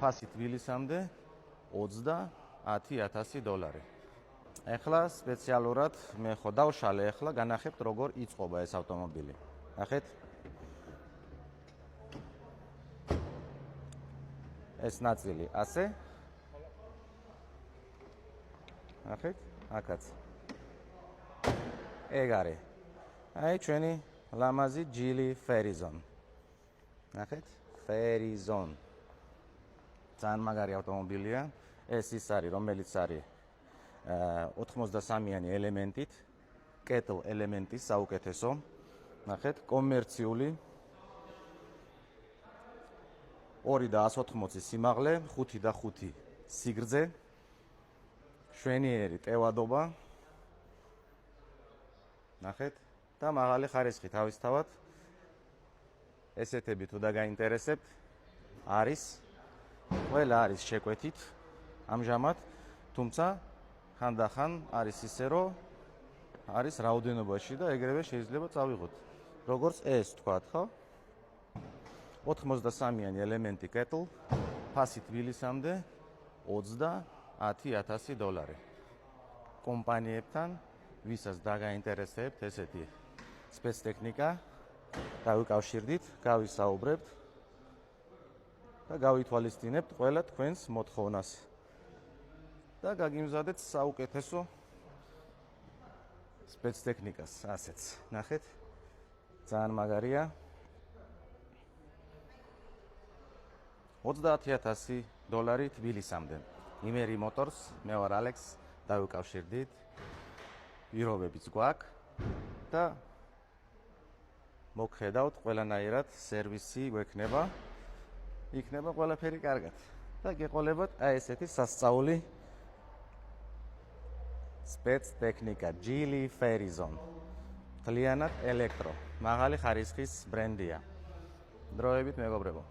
ფასი თბილისამდე $30,000. ეხლა სპეციალურად მე ხო დავშალე, ეხლა განახებთ როგორ იწყობა ეს ავტომობილი. ნახეთ. ეს ნაწილი ასე. ნახეთ, აქაც. ეგ არის. აი ჩვენი ლამაზი ჯილი Verizon. ნახეთ, Verizon. ძალიან მაგარი ავტომობილია. ეს ის არის, რომელიც არის 83-იანი ელემენტით, კეტლ ელემენტის საუკეთესო. ნახეთ, კომერციული 2.180 სიმაღლე, 5.5 სიგრძე, შვენიერი ტევადობა. ნახეთ და მაღალი ხარისხი თავისთავად. ესეთები თუ დაგაინტერესებთ, არის ყველა არის შეკვეთით ამჟამად, თუმცა ხანდახან არის ისე, რომ არის რაოდენობაში და ეგრევე შეიძლება წავიღოთ. როგორც ეს თქვათ, ხო? 83-იანი ელემენტი კეტლ, ფასი თბილისამდე $30,000. კომპანიებთან, ვისაც დაგაინტერესებთ ესეთი სპეცტექნიკა, დავიკავშირდით, გავისაუბრებთ და გავითვალისწინებთ ყველა თქვენს მოთხოვნას. და გაგიმზადეთ საუკეთესო სპეცტექნიკას, ასეც. ნახეთ, ძალიან მაგარია. $30,000 თბილისამდე. იმერი მოტორს, მე ვარ ალექს, დავიკავშირდით. პირობებიც გვაქვს და მოგხედავთ ყველანაირად სერვისი გვექნება. იქნება ყველაფერი კარგად. და გეყოლებათ აი ესეთი სასწაული სპეცტექნიკა ჯილი Verizon. მთლიანად ელექტრო, მაღალი ხარისხის ბრენდია. დროებით მეგობრებო.